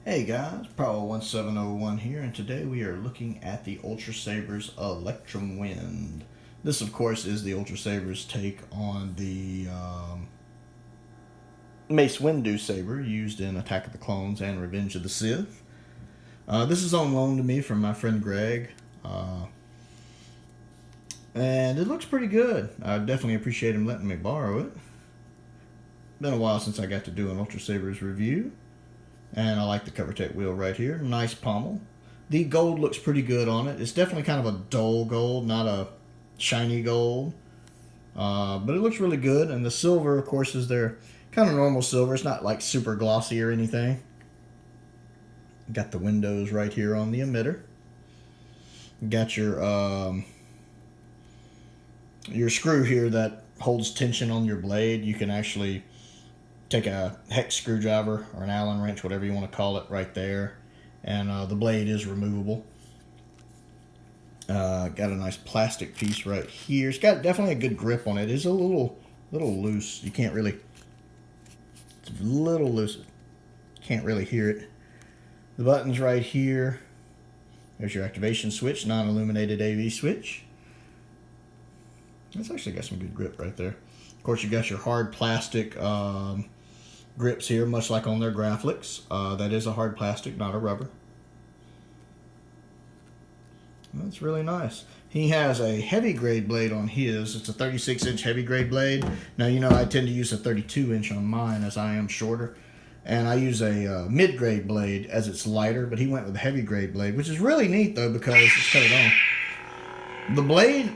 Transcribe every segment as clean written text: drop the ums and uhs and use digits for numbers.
Hey guys, Power1701 here, and today we are looking at the Ultrasabers Electrum Wind. This, of course, is the Ultrasabers' take on the Mace Windu saber used in Attack of the Clones and Revenge of the Sith. This is on loan to me from my friend Greg, and it looks pretty good. I definitely appreciate him letting me borrow it. Been a while since I got to do an Ultrasabers review. And I like the cover tape wheel right here. Nice pommel. The gold looks pretty good on it. It's definitely kind of a dull gold, not a shiny gold. But it looks really good. And the silver, of course, is their kind of normal silver. It's not like super glossy or anything. Got the windows right here on the emitter. Got your screw here that holds tension on your blade. You can actually take a hex screwdriver or an Allen wrench, whatever you want to call it, right there, and the blade is removable. Got a nice plastic piece right here. It's got definitely a good grip on it. It's a little loose. You can't really. It's a little loose. Can't really hear it. The button's right here. There's your activation switch, non-illuminated AV switch. It's actually got some good grip right there. Of course, you got your hard plastic grips here, much like on their graphics. That is a hard plastic, not a rubber. That's really nice. He has a heavy grade blade on his. It's a 36-inch heavy grade blade. Now, you know, I tend to use a 32-inch on mine as I am shorter. And I use a mid-grade blade as it's lighter, but he went with a heavy grade blade, which is really neat, though, because let's cut it on. The blade,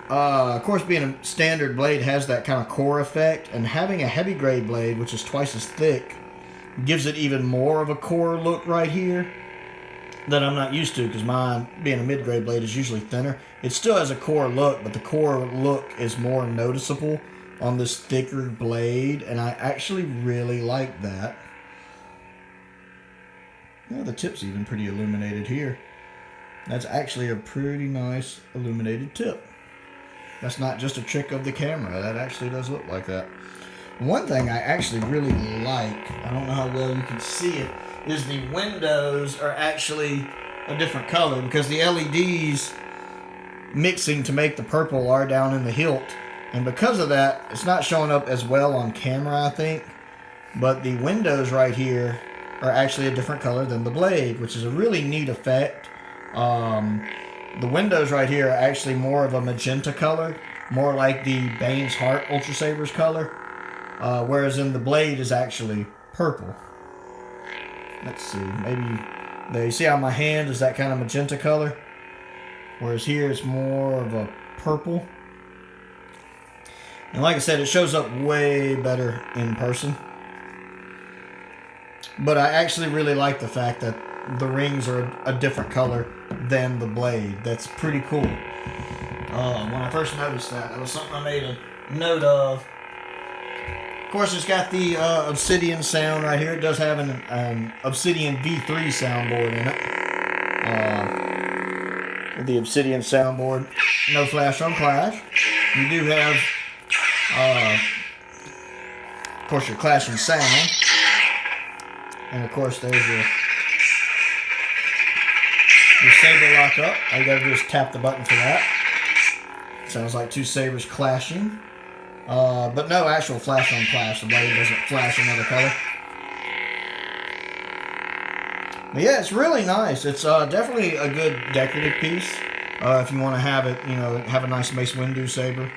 of course, being a standard blade, has that kind of core effect, and having a heavy grade blade, which is twice as thick, gives it even more of a core look right here that I'm not used to, because mine, being a mid-grade blade, is usually thinner. It still has a core look, but the core look is more noticeable on this thicker blade, and I actually really like that. Yeah, the tip's even pretty illuminated here. That's actually a pretty nice illuminated tip. That's not just a trick of the camera. That actually does look like that. One thing I actually really like, I don't know how well you can see it, is the windows are actually a different color, because the LEDs mixing to make the purple are down in the hilt. And because of that, it's not showing up as well on camera, I think. But the windows right here are actually a different color than the blade, which is a really neat effect. The windows right here are actually more of a magenta color, more like the Bane's Heart Ultrasabers color, whereas in the blade is actually purple. Let's see, maybe there. You see how my hand is that kind of magenta color, whereas here it's more of a purple. And like I said, it shows up way better in person. But I actually really like the fact that the rings are a different color than the blade. That's pretty cool. When I first noticed that, that was something I made a note of. Of course, it's got the Obsidian sound right here. It does have an Obsidian V3 soundboard in it. The Obsidian soundboard. No flash on clash. You do have, of course, your clashing sound. And of course, there's your saber lock up. All you gotta do is tap the button for that. Sounds like two sabers clashing. But no actual flash on clash. The blade doesn't flash another color. But yeah, it's really nice. It's definitely a good decorative piece. If you want to have it, you know, have a nice Mace Windu saber.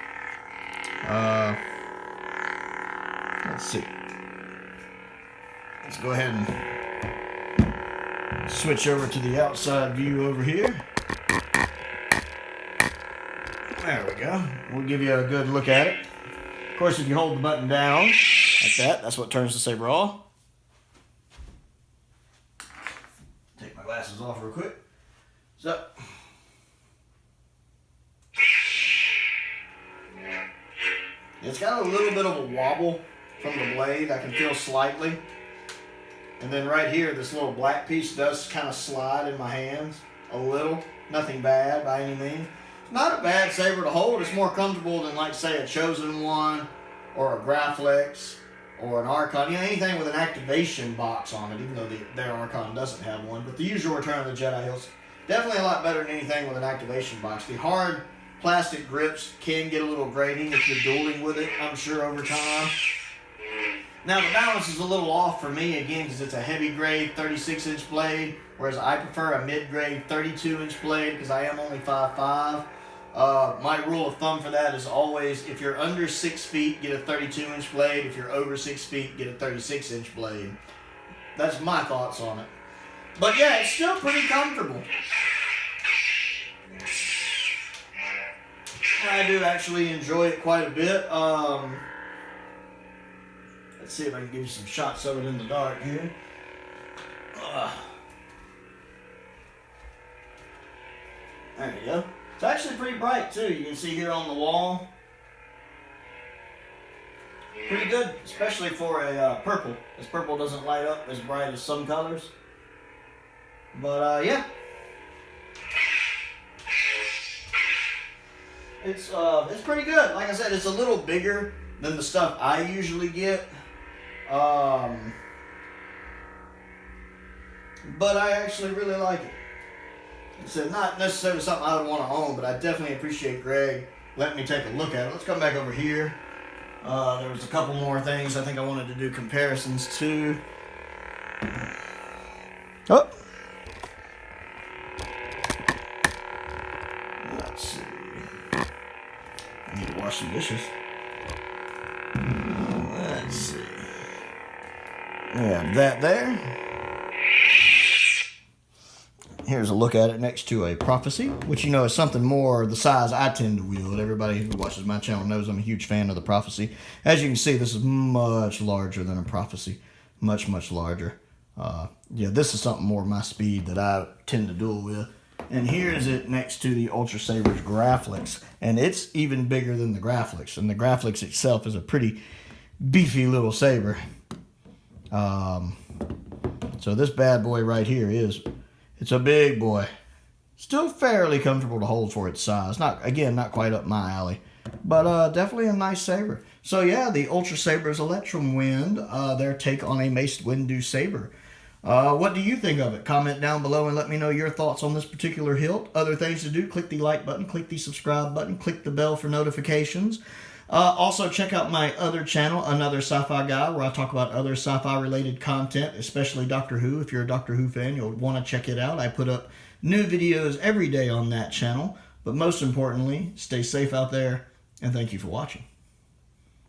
Let's see. Let's go ahead and switch over to the outside view over here. There we go. We'll give you a good look at it. Of course, if you hold the button down like that, that's what turns the saber off. Take my glasses off real quick. So, it's got a little bit of a wobble from the blade. I can feel slightly. And then right here, this little black piece does kind of slide in my hands a little. Nothing bad by any means. It's not a bad saber to hold. It's more comfortable than, like, say, a Chosen One or a Graflex or an Archon, anything with an activation box on it, even though their Archon doesn't have one. But the usual Return of the Jedi hilts, definitely a lot better than anything with an activation box. The hard plastic grips can get a little grating if you're dueling with it, I'm sure, over time. Now, the balance is a little off for me, again, because it's a heavy grade 36-inch blade, whereas I prefer a mid-grade 32-inch blade because I am only 5'5". My rule of thumb for that is always, if you're under 6 feet, get a 32-inch blade. If you're over 6 feet, get a 36-inch blade. That's my thoughts on it. But yeah, it's still pretty comfortable. I do actually enjoy it quite a bit. Let's see if I can give you some shots of it in the dark here. There you go. It's actually pretty bright too. You can see here on the wall. Pretty good, especially for a purple. This purple doesn't light up as bright as some colors. But yeah. It's pretty good. Like I said, it's a little bigger than the stuff I usually get. But I actually really like it. It's not necessarily something I would want to own, but I definitely appreciate Greg letting me take a look at it. Let's come back over here. There was a couple more things I think I wanted to do comparisons to. Oh! Let's see. I need to wash some dishes. Let's see. We have that there. Here's a look at it next to a Prophecy, which is something more the size I tend to wield. Everybody who watches my channel knows I'm a huge fan of the Prophecy. As you can see, this is much larger than a Prophecy. Much, much larger. Yeah, this is something more my speed that I tend to duel with. And here's it next to the Ultrasabers Graphlix. And it's even bigger than the Graphlix. And the Graphlix itself is a pretty beefy little saber. So this bad boy right here it's a big boy. Still fairly comfortable to hold for its size. Not quite up my alley. But definitely a nice saber. So yeah, the Ultrasabers Electrum Wind, their take on a Mace Windu saber. What do you think of it? Comment down below and let me know your thoughts on this particular hilt. Other things to do, click the like button, click the subscribe button, click the bell for notifications. Also, check out my other channel, Another Sci-Fi Guy, where I talk about other sci-fi related content, especially Doctor Who. If you're a Doctor Who fan, you'll want to check it out. I put up new videos every day on that channel. But most importantly, stay safe out there, and thank you for watching.